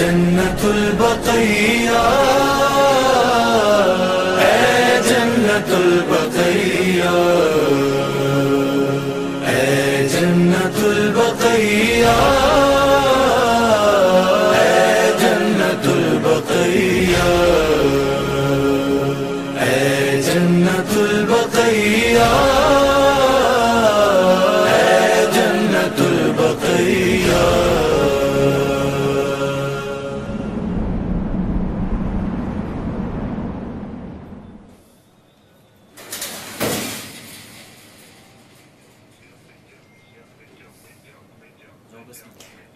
جنت البقیہ، اے جنت البقیہ، اے جنت البقیہ، اے جنت البقیہ، اے جنت البقیہ، اے جنت البقیہ۔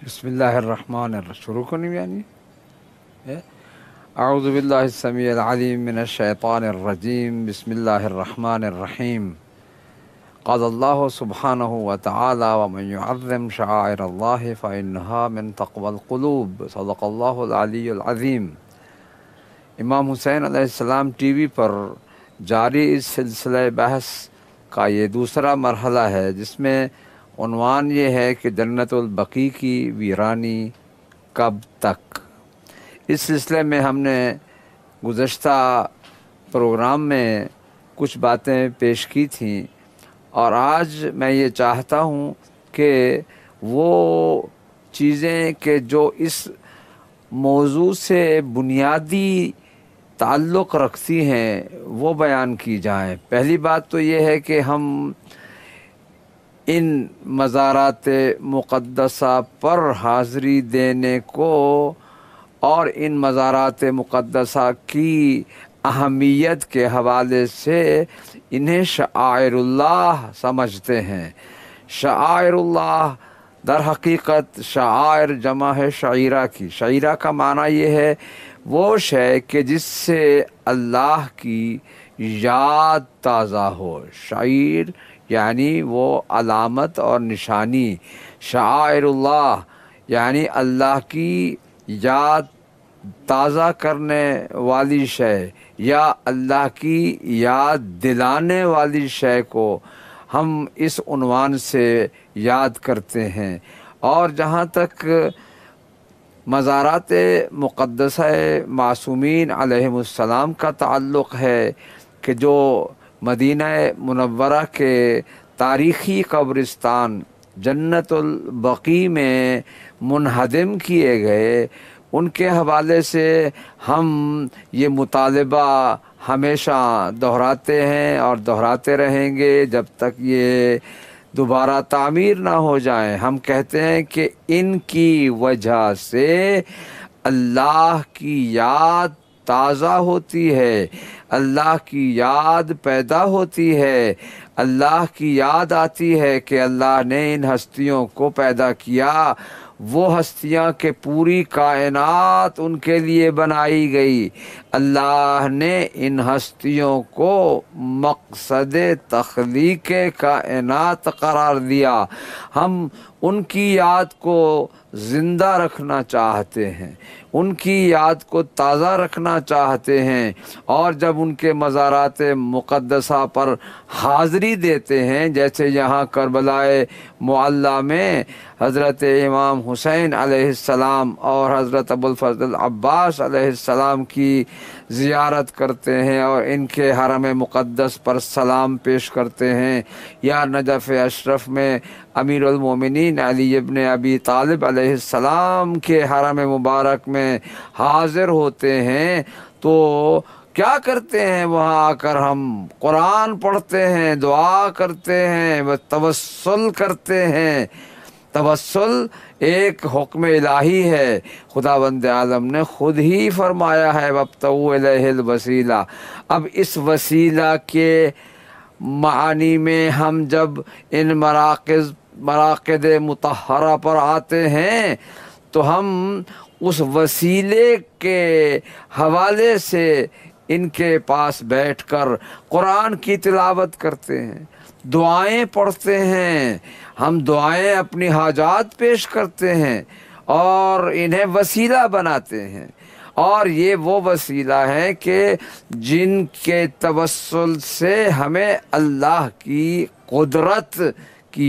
بسم اللہ الرحمن الرحیم، شروع کرنی یعنی اعوذ باللہ السمیع العلیم من الشیطان الرجیم، بسم اللہ الرحمن الرحیم۔ قال اللہ سبحانہ وتعالی ومن يعظم شعائر اللہ فإنها من تقوى القلوب، صدق اللہ العلی العظیم۔ امام حسین علیہ السلام ٹی وی پر جاری اس سلسلہ بحث کا یہ دوسرا مرحلہ ہے، جس میں عنوان یہ ہے کہ جنت البقیع کی ویرانی کب تک۔ اس سلسلے میں ہم نے گزشتہ پروگرام میں کچھ باتیں پیش کی تھیں، اور آج میں یہ چاہتا ہوں کہ وہ چیزیں کہ جو اس موضوع سے بنیادی تعلق رکھتی ہیں وہ بیان کی جائیں۔ پہلی بات تو یہ ہے کہ ہم ان مزارات مقدسہ پر حاضری دینے کو اور ان مزارات مقدسہ کی اہمیت کے حوالے سے انہیں شعائر اللہ سمجھتے ہیں۔ شعائر اللہ در حقیقت شعائر جمع ہے شعیرہ کی۔ شعیرہ کا معنی یہ ہے وہ شے کہ جس سے اللہ کی یاد تازہ ہو۔ شعیر یعنی وہ علامت اور نشانی، شعائر اللہ یعنی اللہ کی یاد تازہ کرنے والی شے یا اللہ کی یاد دلانے والی شے کو ہم اس عنوان سے یاد کرتے ہیں۔ اور جہاں تک مزارات مقدسہ معصومین علیہم السلام کا تعلق ہے کہ جو مدینہ منورہ کے تاریخی قبرستان جنت البقیع میں منہدم کیے گئے، ان کے حوالے سے ہم یہ مطالبہ ہمیشہ دہراتے ہیں اور دہراتے رہیں گے جب تک یہ دوبارہ تعمیر نہ ہو جائیں۔ ہم کہتے ہیں کہ ان کی وجہ سے اللہ کی یاد تازہ ہوتی ہے، اللہ کی یاد پیدا ہوتی ہے، اللہ کی یاد آتی ہے کہ اللہ نے ان ہستیوں کو پیدا کیا، وہ ہستیاں کہ پوری کائنات ان کے لیے بنائی گئی۔ اللہ نے ان ہستیوں کو مقصد تخلیق کائنات قرار دیا۔ ہم ان کی یاد کو زندہ رکھنا چاہتے ہیں، ان کی یاد کو تازہ رکھنا چاہتے ہیں، اور جب ان کے مزارات مقدسہ پر حاضری دیتے ہیں، جیسے یہاں کربلائے معلیٰ میں حضرت امام حسین علیہ السلام اور حضرت ابوالفضل عباس علیہ السلام کی زیارت کرتے ہیں اور ان کے حرم مقدس پر سلام پیش کرتے ہیں، یا نجف اشرف میں امیر المومنین علی ابن ابی طالب علیہ السلام کے حرم مبارک میں حاضر ہوتے ہیں، تو کیا کرتے ہیں؟ وہاں آ کر ہم قرآن پڑھتے ہیں، دعا کرتے ہیں، توسل کرتے ہیں۔ توسل ایک حکم الہی ہے، خداوند عالم نے خود ہی فرمایا ہے وَابْتَغُوا إِلَيْهِ الْوَسِيلَةَ۔ اب اس وسیلہ کے معانی میں ہم جب ان مراکز مطہرہ پر آتے ہیں تو ہم اس وسیلے کے حوالے سے ان کے پاس بیٹھ کر قرآن کی تلاوت کرتے ہیں، دعائیں پڑھتے ہیں، ہم دعائیں اپنی حاجات پیش کرتے ہیں اور انہیں وسیلہ بناتے ہیں۔ اور یہ وہ وسیلہ ہے کہ جن کے توسل سے ہمیں اللہ کی قدرت کی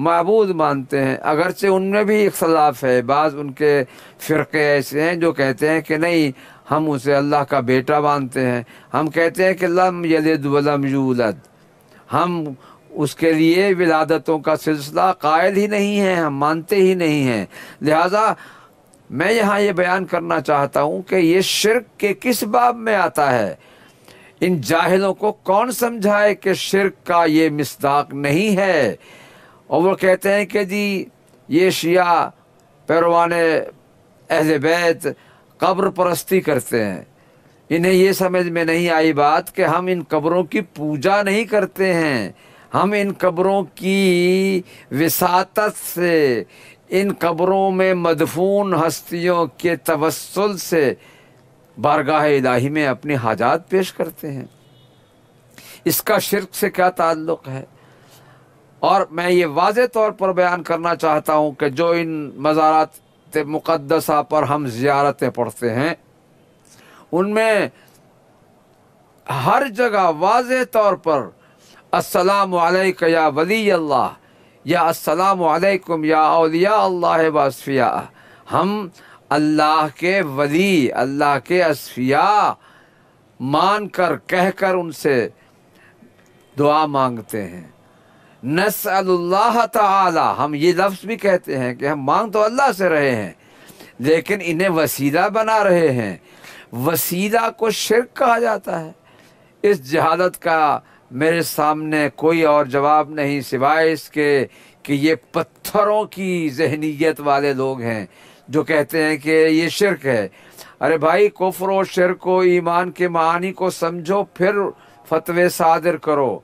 معبود مانتے ہیں، اگرچہ ان میں بھی اختلاف ہے۔ بعض ان کے فرقے ایسے ہیں جو کہتے ہیں کہ نہیں، ہم اسے اللہ کا بیٹا مانتے ہیں، ہم کہتے ہیں کہ لم یلد ولم یولد، ہم اس کے لیے ولادتوں کا سلسلہ قائل ہی نہیں ہیں، ہم مانتے ہی نہیں ہیں۔ لہٰذا میں یہاں یہ بیان کرنا چاہتا ہوں کہ یہ شرک کے کس باب میں آتا ہے۔ ان جاہلوں کو کون سمجھائے کہ شرک کا یہ مصداق نہیں ہے، اور وہ کہتے ہیں کہ جی یہ شیعہ پیروان اہل بیت قبر پرستی کرتے ہیں۔ انہیں یہ سمجھ میں نہیں آئی بات کہ ہم ان قبروں کی پوجا نہیں کرتے ہیں، ہم ان قبروں کی وساطت سے، ان قبروں میں مدفون ہستیوں کے توسل سے بارگاہ الہی میں اپنی حاجات پیش کرتے ہیں۔ اس کا شرک سے کیا تعلق ہے؟ اور میں یہ واضح طور پر بیان کرنا چاہتا ہوں کہ جو ان مزارات مقدسہ پر ہم زیارتیں پڑھتے ہیں، ان میں ہر جگہ واضح طور پر السلام علیک یا ولی اللہ، یا السلام علیکم یا اولیاء اللہ و اصفیاء، ہم اللہ کے ولی، اللہ کے اصفیاء مان کر، کہہ کر ان سے دعا مانگتے ہیں۔ نسأل اللہ تعالی، ہم یہ لفظ بھی کہتے ہیں کہ ہم مانگ تو اللہ سے رہے ہیں، لیکن انہیں وسیلہ بنا رہے ہیں۔ وسیلہ کو شرک کہا جاتا ہے۔ اس جہالت کا میرے سامنے کوئی اور جواب نہیں سوائے اس کے کہ یہ پتھروں کی ذہنیت والے لوگ ہیں جو کہتے ہیں کہ یہ شرک ہے۔ ارے بھائی، کفر و شرک و ایمان کے معانی کو سمجھو، پھر فتوے صادر کرو۔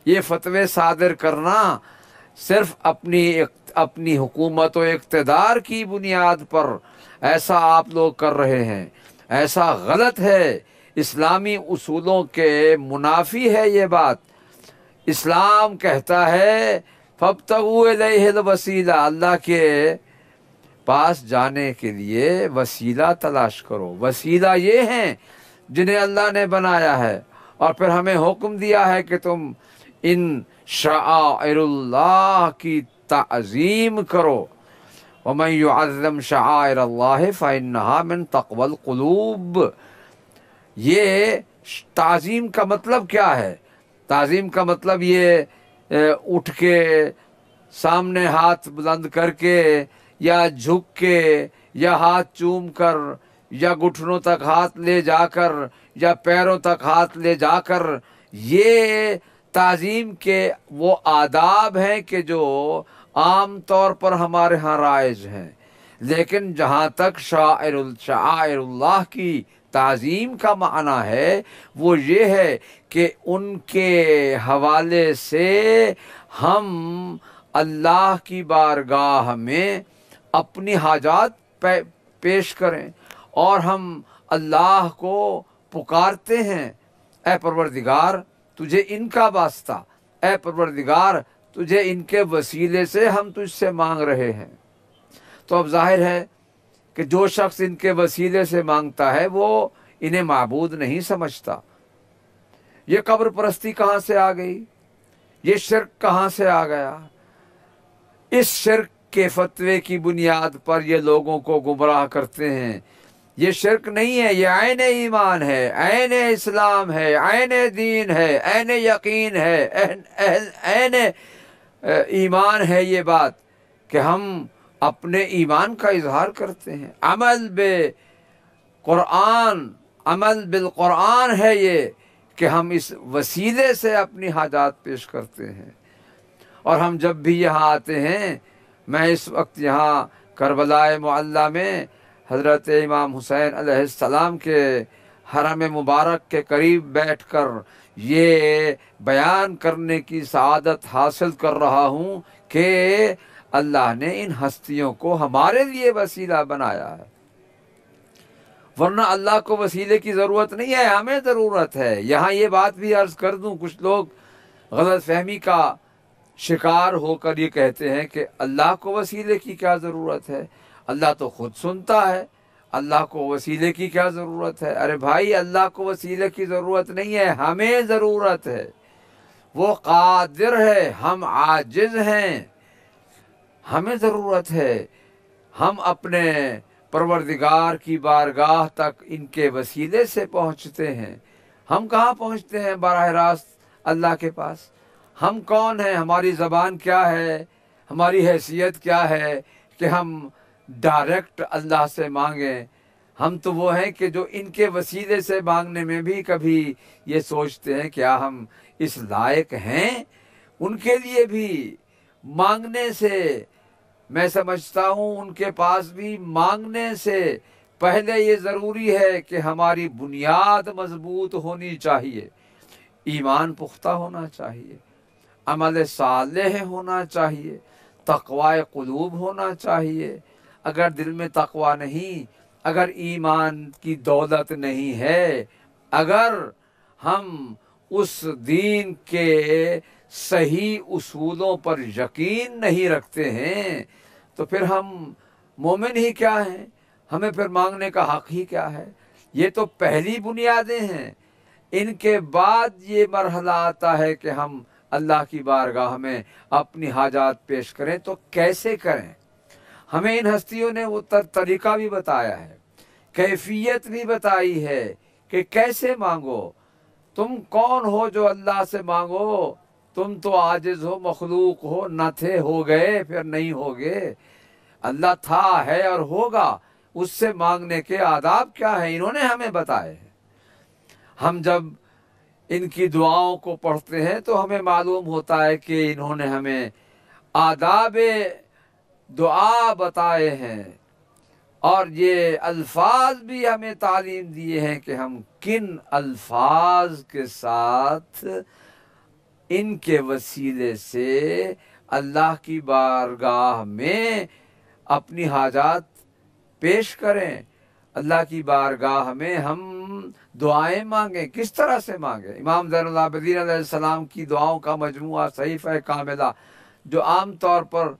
یہ فتوے صادر کرنا صرف اپنی حکومت و اقتدار کی بنیاد پر ایسا آپ لوگ کر رہے ہیں، ایسا غلط ہے، اسلامی اصولوں کے منافی ہے یہ بات۔ اسلام کہتا ہے فابتغوا الیہ الوسیلہ، اللہ کے پاس جانے کے لیے وسیلہ تلاش کرو۔ وسیلہ یہ ہیں جنہیں اللہ نے بنایا ہے، اور پھر ہمیں حکم دیا ہے کہ تم ان شعائر اللہ کی تعظیم کرو۔ وَمَن يُعَظِّمْ شَعَائِرَ اللَّهِ فَإِنَّهَا مِن تَقْوَى الْقُلُوبِ۔ یہ تعظیم کا مطلب کیا ہے؟ تعظیم کا مطلب یہ اٹھ کے سامنے ہاتھ بلند کر کے، یا جھک کے، یا ہاتھ چوم کر، یا گھٹنوں تک ہاتھ لے جا کر، یا پیروں تک ہاتھ لے جا کر، یہ تعظیم کے وہ آداب ہیں کہ جو عام طور پر ہمارے ہاں رائج ہیں۔ لیکن جہاں تک شعائر اللہ کی تعظیم کا معنی ہے، وہ یہ ہے کہ ان کے حوالے سے ہم اللہ کی بارگاہ میں اپنی حاجات پیش کریں، اور ہم اللہ کو پکارتے ہیں، اے پروردگار تجھے ان کا واسطہ، اے پروردگار تجھے ان کے وسیلے سے ہم تجھ سے مانگ رہے ہیں۔ تو اب ظاہر ہے کہ جو شخص ان کے وسیلے سے مانگتا ہے وہ انہیں معبود نہیں سمجھتا۔ یہ قبر پرستی کہاں سے آ گئی؟ یہ شرک کہاں سے آ گیا؟ اس شرک کے فتوے کی بنیاد پر یہ لوگوں کو گمراہ کرتے ہیں۔ یہ شرک نہیں ہے، یہ عین ایمان ہے، عین اسلام ہے، عین دین ہے، عین یقین ہے، عین ایمان ہے یہ بات کہ ہم اپنے ایمان کا اظہار کرتے ہیں۔ عمل بالقرآن ہے یہ کہ ہم اس وسیلے سے اپنی حاجات پیش کرتے ہیں۔ اور ہم جب بھی یہاں آتے ہیں، میں اس وقت یہاں کربلا معلیٰ میں حضرت امام حسین علیہ السلام کے حرم مبارک کے قریب بیٹھ کر یہ بیان کرنے کی سعادت حاصل کر رہا ہوں کہ اللہ نے ان ہستیوں کو ہمارے لیے وسیلہ بنایا ہے، ورنہ اللہ کو وسیلے کی ضرورت نہیں ہے، ہمیں ضرورت ہے۔ یہاں یہ بات بھی عرض کر دوں، کچھ لوگ غلط فہمی کا شکار ہو کر یہ کہتے ہیں کہ اللہ کو وسیلے کی کیا ضرورت ہے، اللہ تو خود سنتا ہے، اللہ کو وسیلے کی کیا ضرورت ہے؟ ارے بھائی، اللہ کو وسیلے کی ضرورت نہیں ہے، ہمیں ضرورت ہے۔ وہ قادر ہے، ہم عاجز ہیں۔ ہمیں ضرورت ہے ہم اپنے پروردگار کی بارگاہ تک ان کے وسیلے سے پہنچتے ہیں۔ ہم کہاں پہنچتے ہیں براہ راست اللہ کے پاس؟ ہم کون ہیں؟ ہماری زبان کیا ہے؟ ہماری حیثیت کیا ہے کہ ہم ڈائریکٹ اللہ سے مانگیں؟ ہم تو وہ ہیں کہ جو ان کے وسیلے سے مانگنے میں بھی کبھی یہ سوچتے ہیں کیا ہم اس لائق ہیں؟ ان کے لیے بھی مانگنے سے، میں سمجھتا ہوں ان کے پاس بھی مانگنے سے پہلے یہ ضروری ہے کہ ہماری بنیاد مضبوط ہونی چاہیے، ایمان پختہ ہونا چاہیے، عمل صالح ہونا چاہیے، تقوی قلوب ہونا چاہیے۔ اگر دل میں تقوی نہیں، اگر ایمان کی دولت نہیں ہے، اگر ہم اس دین کے صحیح اصولوں پر یقین نہیں رکھتے ہیں تو پھر ہم مومن ہی کیا ہیں؟ ہمیں پھر مانگنے کا حق ہی کیا ہے؟ یہ تو پہلی بنیادیں ہیں۔ ان کے بعد یہ مرحلہ آتا ہے کہ ہم اللہ کی بارگاہ میں اپنی حاجات پیش کریں۔ تو کیسے کریں؟ ہمیں ان ہستیوں نے وہ طریقہ بھی بتایا ہے، کیفیت بھی بتائی ہے کہ کیسے مانگو۔ تم کون ہو جو اللہ سے مانگو؟ تم تو عاجز ہو، مخلوق ہو، نہ تھے ہو گئے پھر نہیں ہوگے۔ اللہ تھا، ہے اور ہوگا، اس سے مانگنے کے آداب کیا ہیں انہوں نے ہمیں بتائے ہیں۔ ہم جب ان کی دعاؤں کو پڑھتے ہیں تو ہمیں معلوم ہوتا ہے کہ انہوں نے ہمیں آداب دعا بتائے ہیں، اور یہ الفاظ بھی ہمیں تعلیم دیے ہیں کہ ہم کن الفاظ کے ساتھ ان کے وسیلے سے اللہ کی بارگاہ میں اپنی حاجات پیش کریں، اللہ کی بارگاہ میں ہم دعائیں مانگیں۔ کس طرح سے مانگیں؟ امام زین العابدین علیہ السلام کی دعاؤں کا مجموعہ صحیفہ کاملہ، جو عام طور پر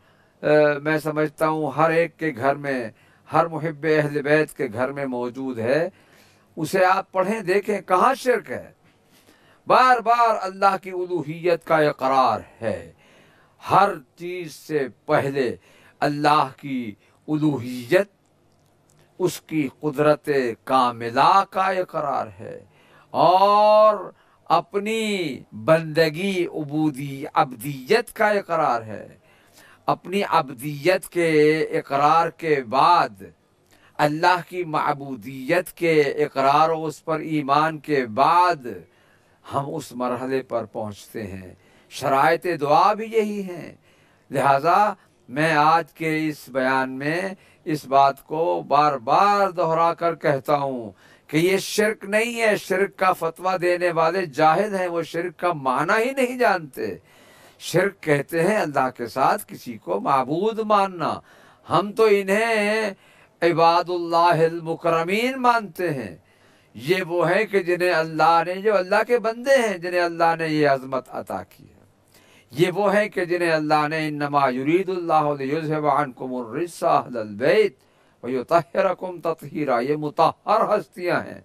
میں سمجھتا ہوں ہر ایک کے گھر میں، ہر محب اہل بیت کے گھر میں موجود ہے، اسے آپ پڑھیں، دیکھیں کہاں شرک ہے۔ بار بار اللہ کی الوہیت کا اقرار ہے، ہر چیز سے پہلے اللہ کی الوہیت، اس کی قدرت کاملہ کا اقرار ہے، اور اپنی بندگی، عبدیت کا اقرار ہے۔ اپنی عبدیت کے اقرار کے بعد، اللہ کی معبودیت کے اقرار و اس پر ایمان کے بعد ہم اس مرحلے پر پہنچتے ہیں۔ شرائط دعا بھی یہی ہیں۔ لہذا میں آج کے اس بیان میں اس بات کو بار بار دہرا کر کہتا ہوں کہ یہ شرک نہیں ہے۔ شرک کا فتویٰ دینے والے جاہل ہیں، وہ شرک کا معنی ہی نہیں جانتے۔ شرک کہتے ہیں اللہ کے ساتھ کسی کو معبود ماننا۔ ہم تو انہیں عباد اللہ المکرمین مانتے ہیں۔ یہ وہ ہیں کہ جنہیں اللہ نے، جو اللہ کے بندے ہیں، جنہیں اللہ نے یہ عظمت عطا کی ہے۔ یہ وہ ہیں کہ جنہیں اللہ نے انما یرید اللہ لیذھب عنکم الرجس اہل البیت ویطہرکم تطہیرا، یہ مطہر ہستیاں ہیں،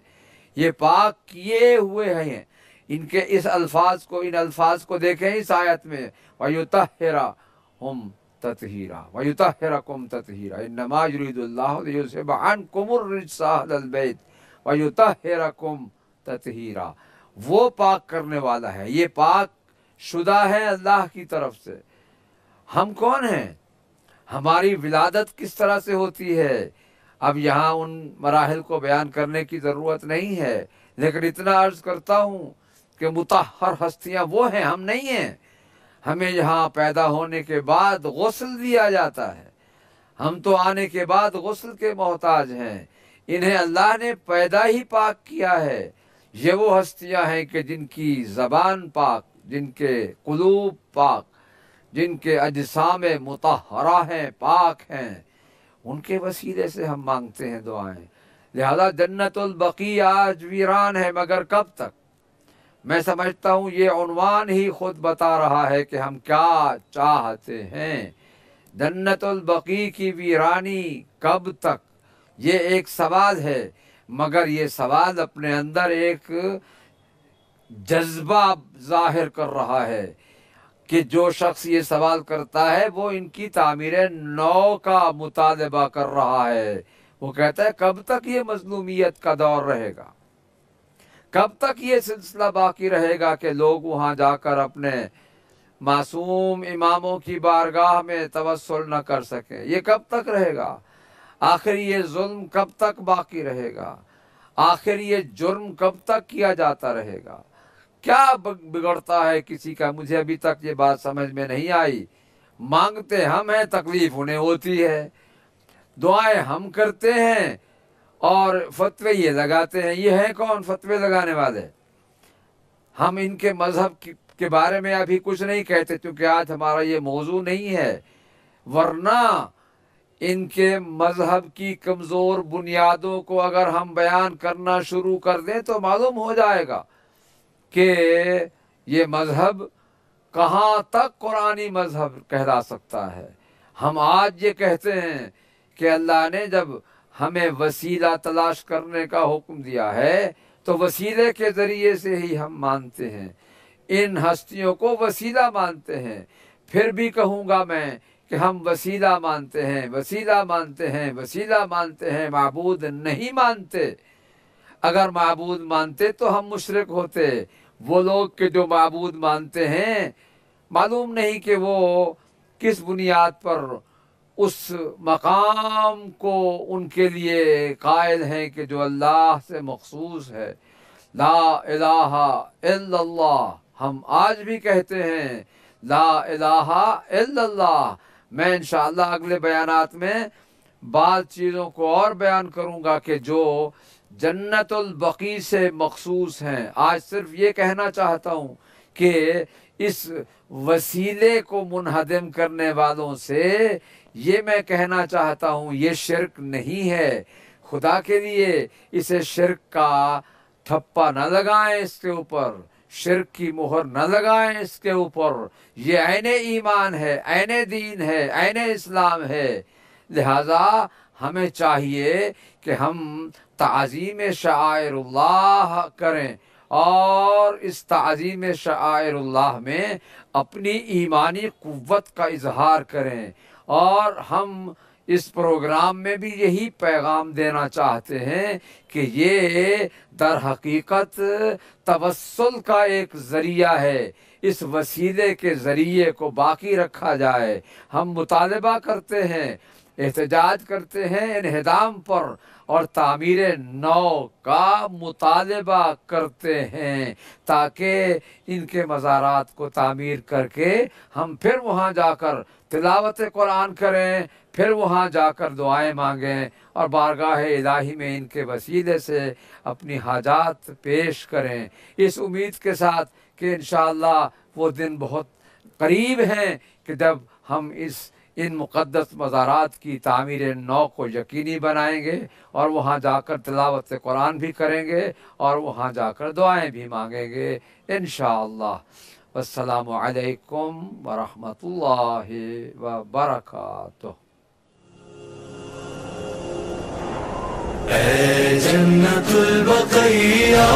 یہ پاک کیے ہوئے ہیں۔ ان کے اس الفاظ کو، ان الفاظ کو دیکھیں اس آیت میں، وَيُطَهِّرَهُمْ تَطْهِيرًا وَيُطَهِّرَكُمْ تَطْهِيرًا إِنَّمَا يُرِيدُ اللَّهُ لِيُذْهِبَ عَنْكُمُ الرِّجْسَ أَهْلَ الْبَيْتِ وَيُطَهِّرَكُمْ تَطْهِيرًا۔ وہ پاک کرنے والا ہے، یہ پاک شدہ ہے اللہ کی طرف سے۔ ہم کون ہیں؟ ہماری ولادت کس طرح سے ہوتی ہے؟ اب یہاں ان مراحل کو بیان کرنے کی ضرورت نہیں ہے، لیکن اتنا عرض کرتا ہوں کہ مطہر ہستیاں وہ ہیں، ہم نہیں ہیں۔ ہمیں یہاں پیدا ہونے کے بعد غسل دیا جاتا ہے، ہم تو آنے کے بعد غسل کے محتاج ہیں۔ انہیں اللہ نے پیدا ہی پاک کیا ہے۔ یہ وہ ہستیاں ہیں کہ جن کی زبان پاک، جن کے قلوب پاک، جن کے اجسام مطہرہ ہیں، پاک ہیں، ان کے وسیلے سے ہم مانگتے ہیں دعائیں۔ لہذا جنت البقیع آج ویران ہے، مگر کب تک؟ میں سمجھتا ہوں یہ عنوان ہی خود بتا رہا ہے کہ ہم کیا چاہتے ہیں۔ جنت البقیع کی ویرانی کب تک؟ یہ ایک سوال ہے، مگر یہ سوال اپنے اندر ایک جذبہ ظاہر کر رہا ہے کہ جو شخص یہ سوال کرتا ہے وہ ان کی تعمیر نو کا مطالبہ کر رہا ہے۔ وہ کہتا ہے کب تک یہ مظلومیت کا دور رہے گا، کب تک یہ سلسلہ باقی رہے گا کہ لوگ وہاں جا کر اپنے معصوم اماموں کی بارگاہ میں توسل نہ کر سکیں؟ یہ کب تک رہے گا؟ آخر یہ ظلم کب تک باقی رہے گا؟ آخر یہ جرم کب تک کیا جاتا رہے گا؟ کیا بگڑتا ہے کسی کا؟ مجھے ابھی تک یہ بات سمجھ میں نہیں آئی۔ مانگتے ہم ہیں، تکلیف انہیں ہوتی ہے، دعائیں ہم کرتے ہیں اور فتوے یہ لگاتے ہیں۔ یہ ہیں کون فتوے لگانے والے؟ ہم ان کے مذہب کے بارے میں ابھی کچھ نہیں کہتے کیونکہ آج ہمارا یہ موضوع نہیں ہے، ورنہ ان کے مذہب کی کمزور بنیادوں کو اگر ہم بیان کرنا شروع کر دیں تو معلوم ہو جائے گا کہ یہ مذہب کہاں تک قرآنی مذہب کہلا سکتا ہے۔ ہم آج یہ کہتے ہیں کہ اللہ نے جب ہمیں وسیلہ تلاش کرنے کا حکم دیا ہے تو وسیلے کے ذریعے سے ہی ہم مانتے ہیں، ان ہستیوں کو وسیلہ مانتے ہیں۔ پھر بھی کہوں گا میں کہ ہم وسیلہ مانتے ہیں، وسیلہ مانتے ہیں، وسیلہ مانتے ہیں، معبود نہیں مانتے۔ اگر معبود مانتے تو ہم مشرک ہوتے۔ وہ لوگ کہ جو معبود مانتے ہیں، معلوم نہیں کہ وہ کس بنیاد پر اس مقام کو ان کے لیے قائل ہیں کہ جو اللہ سے مخصوص ہے۔ لا الہ الا اللہ، ہم آج بھی کہتے ہیں لا الہ الا اللہ۔ میں انشاءاللہ اگلے بیانات میں بعض چیزوں کو اور بیان کروں گا کہ جو جنت البقیع سے مخصوص ہیں۔ آج صرف یہ کہنا چاہتا ہوں کہ اس وسیلے کو منہدم کرنے والوں سے یہ میں کہنا چاہتا ہوں یہ شرک نہیں ہے۔ خدا کے لیے اسے شرک کا ٹھپا نہ لگائیں، اس کے اوپر شرک کی مہر نہ لگائیں اس کے اوپر۔ یہ عین ایمان ہے، عین دین ہے، عین اسلام ہے۔ لہذا ہمیں چاہیے کہ ہم تعظیم شعائر اللہ کریں اور اس تعظیم شعائر اللہ میں اپنی ایمانی قوت کا اظہار کریں۔ اور ہم اس پروگرام میں بھی یہی پیغام دینا چاہتے ہیں کہ یہ در حقیقت توسل کا ایک ذریعہ ہے، اس وسیلے کے ذریعے کو باقی رکھا جائے۔ ہم مطالبہ کرتے ہیں، احتجاج کرتے ہیں انہدام پر اور تعمیر نو کا مطالبہ کرتے ہیں تاکہ ان کے مزارات کو تعمیر کر کے ہم پھر وہاں جا کر تلاوت قرآن کریں، پھر وہاں جا کر دعائیں مانگیں اور بارگاہ الہی میں ان کے وسیلے سے اپنی حاجات پیش کریں، اس امید کے ساتھ کہ انشاءاللہ وہ دن بہت قریب ہیں کہ جب ہم ان مقدس مزارات کی تعمیر نو کو یقینی بنائیں گے اور وہاں جا کر تلاوت قرآن بھی کریں گے اور وہاں جا کر دعائیں بھی مانگیں گے انشاءاللہ۔ السلام علیکم ورحمۃ اللہ وبرکاتہ۔ اے جنت البقیہ